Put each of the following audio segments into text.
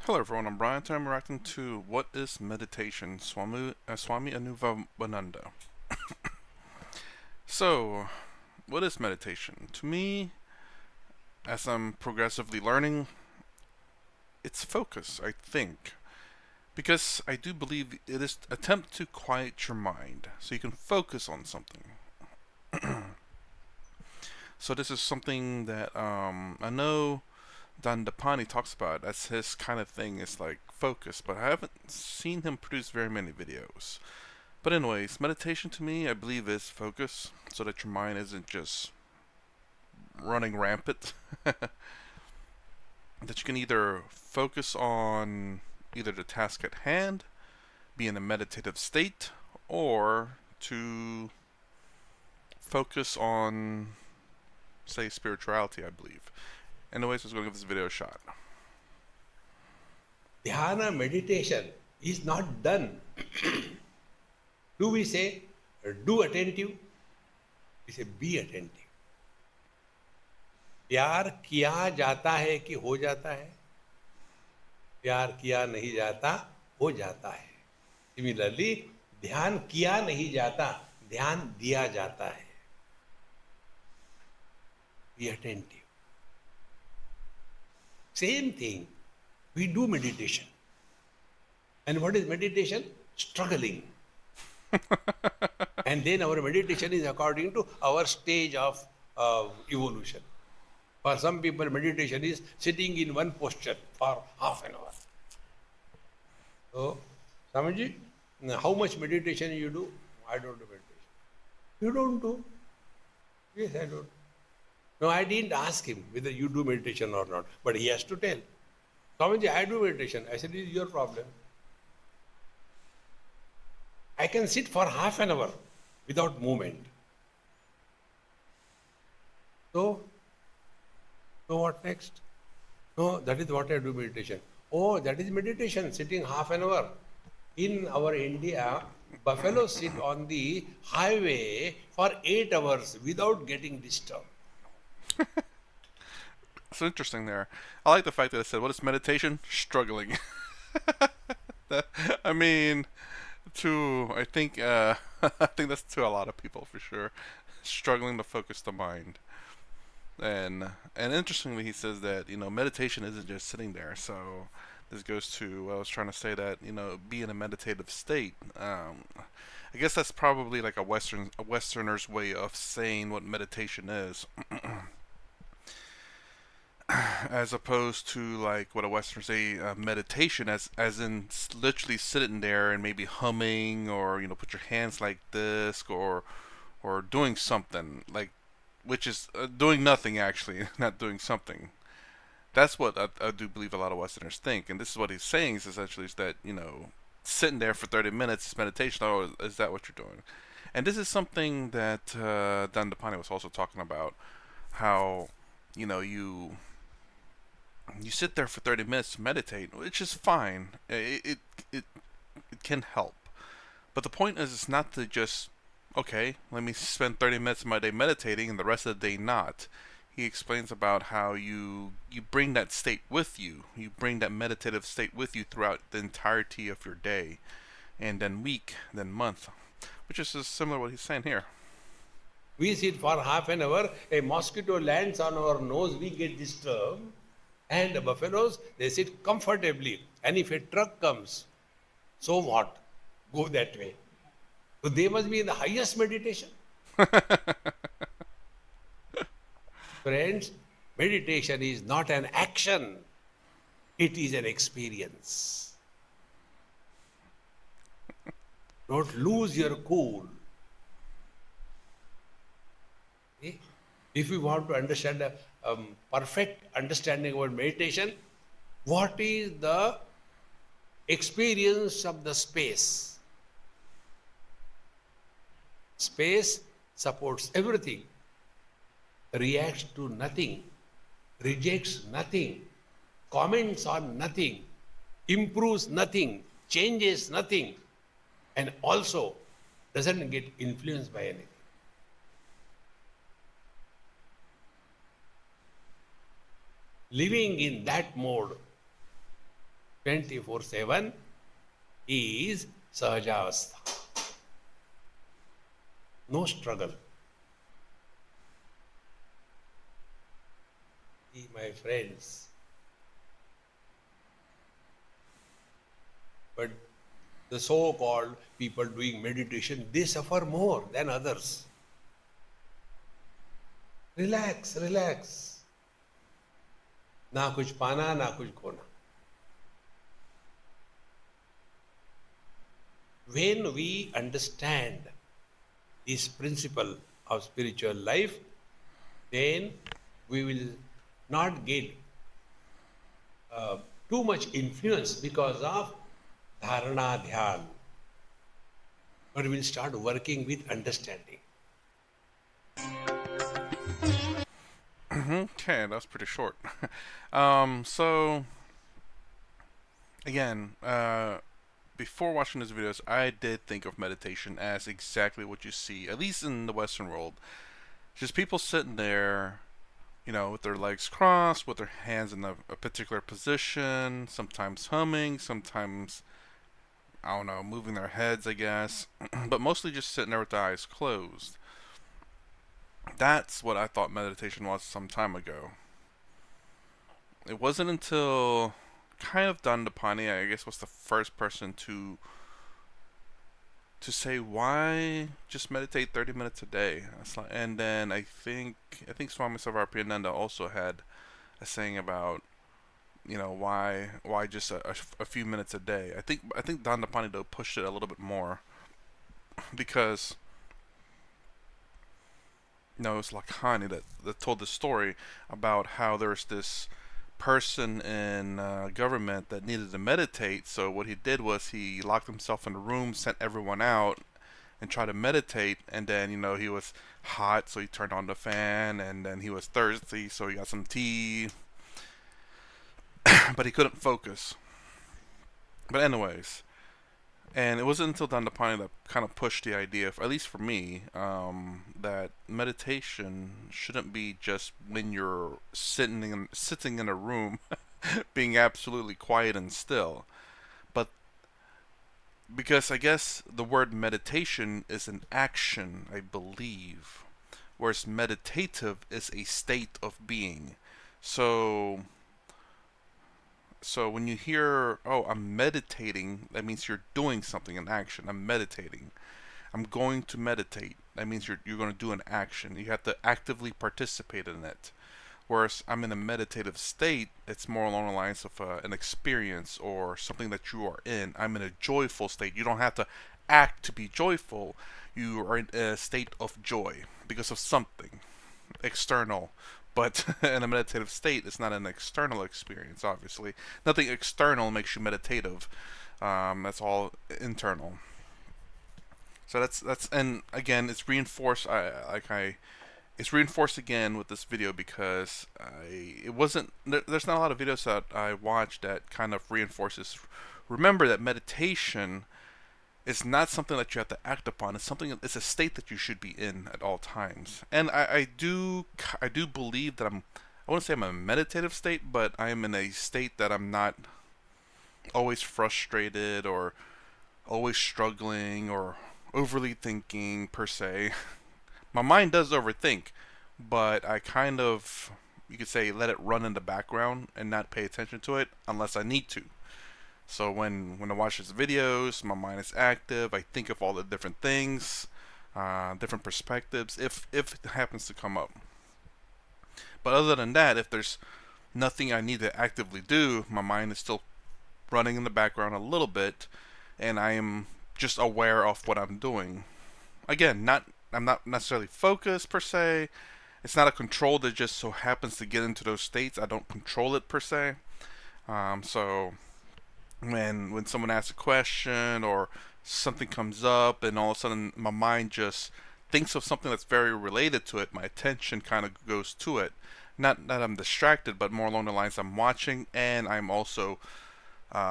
Hello everyone, I'm Brian. Today I'm reacting to What is Meditation? Swami Anubhavananda. So, what is meditation? To me, as I'm progressively learning, it's focus, I think. Because I do believe it is attempt to quiet your mind so you can focus on something. So this is something that I know Dandapani talks about. That's his kind of thing, is like focus, but I haven't seen him produce very many videos. But anyways, meditation to me, I believe, is focus, so that your mind isn't just running rampant. That you can either focus on either the task at hand, be in a meditative state, or to focus on, say, spirituality, I believe. Anyways, I was going to give this video a shot. Dhyana meditation is not done. Do we say do attentive? We say be attentive. प्यार किया जाता है कि हो जाता है? प्यार किया नहीं जाता, हो जाता है. सिमिलरली, ध्यान किया नहीं जाता, ध्यान दिया जाता है. Be attentive. Same thing. We do meditation. And what is meditation? Struggling. And then our meditation is according to our stage of evolution. For some people, meditation is sitting in one posture for half an hour. So, Swamiji, how much meditation you do? I don't do meditation. You don't do? Yes, I don't. No, I didn't ask him whether you do meditation or not, but he has to tell. Swamiji, I do meditation. I said, this is your problem. I can sit for half an hour without movement. So what next? No, that is what I do meditation. Oh, that is meditation, sitting half an hour. In our India, buffaloes sit on the highway for 8 hours without getting disturbed. It's interesting there. I like the fact that it said, "What is meditation? Struggling." I mean, I think, I think that's to a lot of people for sure, struggling to focus the mind. And interestingly, he says that meditation isn't just sitting there. So this goes to what I was trying to say, that be in a meditative state. I guess that's probably like a Westerner's way of saying what meditation is, as opposed to like what a Westerner say, meditation, as in literally sitting there and maybe humming, or put your hands like this, or doing something like, which is doing nothing actually, not doing something. That's what I do believe a lot of Westerners think, and this is what he's saying is essentially, is that sitting there for 30 minutes is meditation. Oh, is that what you're doing? And this is something that Dandapani was also talking about, how you know you you sit there for 30 minutes to meditate, which is fine. It can help, but the point is, it's not to just, okay, let me spend 30 minutes of my day meditating and the rest of the day not. He explains about how you bring that state with you. You bring that meditative state with you throughout the entirety of your day, and then week, then month, which is similar to what he's saying here. We sit for half an hour, a mosquito lands on our nose, we get disturbed. And the buffaloes, they sit comfortably. And if a truck comes, so what? Go that way. So they must be in the highest meditation. Friends, meditation is not an action, it is an experience. Don't lose your cool. Okay? If we want to understand a perfect understanding about meditation, what is the experience of the space? Space supports everything, reacts to nothing, rejects nothing, comments on nothing, improves nothing, changes nothing, and also doesn't get influenced by anything. Living in that mode 24/7 is Sahajavastha. No struggle. See, my friends, but the so-called people doing meditation, they suffer more than others. Relax, relax. ना कुछ पाना ना कुछ खोना. When we understand this principle of spiritual life, then we will not get too much influence because of dharana dhyan, but we'll start working with understanding. Okay, that's pretty short. So again, before watching these videos, I did think of meditation as exactly what you see, at least in the Western world. Just people sitting there, with their legs crossed, with their hands in a particular position, sometimes humming, sometimes, I don't know, moving their heads, I guess, but mostly just sitting there with their eyes closed. That's what I thought meditation was some time ago. It wasn't until kind of Dandapani, I guess, was the first person to say why just meditate 30 minutes a day. And then I think Swami Savarpriyananda also had a saying about why just a few minutes a day. I think Dandapani though pushed it a little bit more because it was Lakhani that told the story about how there's this person in government that needed to meditate. So what he did was he locked himself in a room, sent everyone out, and tried to meditate. And then he was hot, so he turned on the fan, and then he was thirsty, so he got some tea, but he couldn't focus. But anyways, and it wasn't until Dandapani that kind of pushed the idea, at least for me, that meditation shouldn't be just when you're sitting in a room, being absolutely quiet and still, but because I guess the word meditation is an action, I believe, whereas meditative is a state of being. So so when you hear, "Oh, I'm meditating," that means you're doing something, an action. I'm meditating. I'm going to meditate. That means you're going to do an action. You have to actively participate in it. Whereas I'm in a meditative state, it's more along the lines of an experience or something that you are in. I'm in a joyful state. You don't have to act to be joyful. You are in a state of joy because of something external. But in a meditative state, it's not an external experience, obviously. Nothing external makes you meditative. That's all internal. So that's and again, it's reinforced. It's reinforced again with this video because it wasn't. There's not a lot of videos that I watched that kind of reinforces. Remember that meditation is not something that you have to act upon. It's a state that you should be in at all times. And I do believe that I wouldn't say I'm in a meditative state, but I am in a state that I'm not always frustrated or always struggling or overly thinking per se. My mind does overthink, but I kind of, you could say, let it run in the background and not pay attention to it unless I need to. So when I watch his videos, my mind is active. I think of all the different things, different perspectives, if it happens to come up. But other than that, if there's nothing I need to actively do, my mind is still running in the background a little bit, and I am just aware of what I'm doing. Again, I'm not necessarily focused per se. It's not a control that just so happens to get into those states. I don't control it per se. So when someone asks a question or something comes up and all of a sudden my mind just thinks of something that's very related to it, my attention kind of goes to it. Not that I'm distracted, but more along the lines I'm watching and I'm also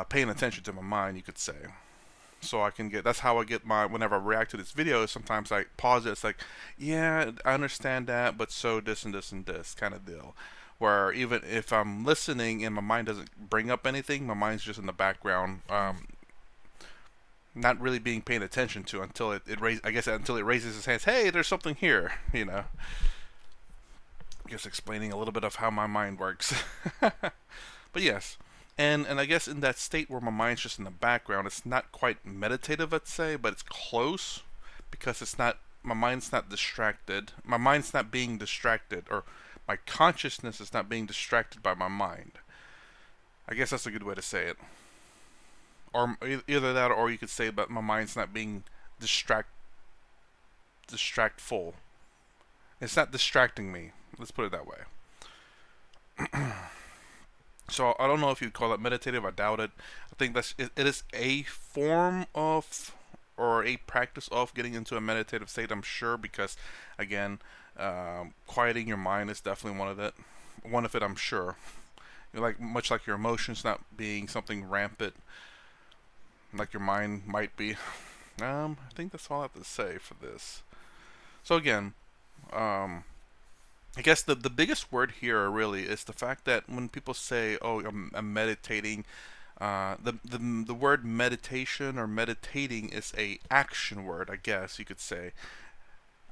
paying attention to my mind, you could say. So I can get, that's how I get my, whenever I react to this video, sometimes I pause it. It's like, yeah, I understand that, but so this and this and this kind of deal. where even if I'm listening and my mind doesn't bring up anything, my mind's just in the background, not really being paid attention to until I guess until it raises its hands. Hey, there's something here. Just explaining a little bit of how my mind works. But yes, and I guess in that state where my mind's just in the background, it's not quite meditative, I'd say, but it's close because it's not. My mind's not distracted. My mind's not being distracted, or my consciousness is not being distracted by my mind. I guess that's a good way to say it. Or either that, or you could say that my mind's not being distractful. It's not distracting me. Let's put it that way. So I don't know if you'd call it meditative. I doubt it. I think it is a form of or a practice of getting into a meditative state. I'm sure because again, quieting your mind is definitely one of it. One of it, I'm sure. Like much like your emotions not being something rampant, like your mind might be. I think that's all I have to say for this. So again, I guess the biggest word here really is the fact that when people say, "Oh, I'm meditating," the word meditation or meditating is a action word. I guess you could say.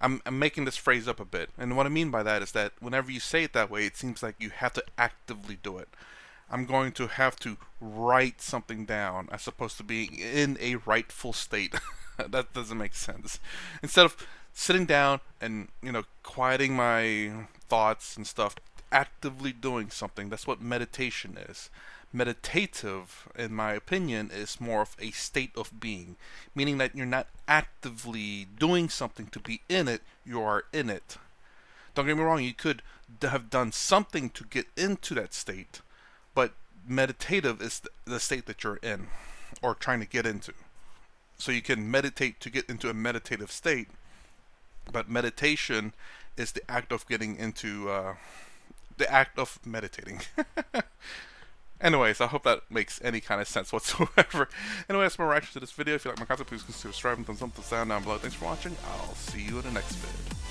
I'm making this phrase up a bit, and what I mean by that is that whenever you say it that way, it seems like you have to actively do it. I'm going to have to write something down as opposed to being in a rightful state. That doesn't make sense. Instead of sitting down and quieting my thoughts and stuff, actively doing something. That's what meditation is. Meditative, in my opinion, is more of a state of being, meaning that you're not actively doing something to be in it, you are in it. Don't get me wrong, you could have done something to get into that state, but meditative is the state that you're in or trying to get into. So you can meditate to get into a meditative state, but meditation is the act of getting into the act of meditating. Anyways, I hope that makes any kind of sense whatsoever. Anyway, that's my reaction to this video. If you like my content, please consider subscribing, thumbs up, thumbs down below. Thanks for watching. I'll see you in the next vid.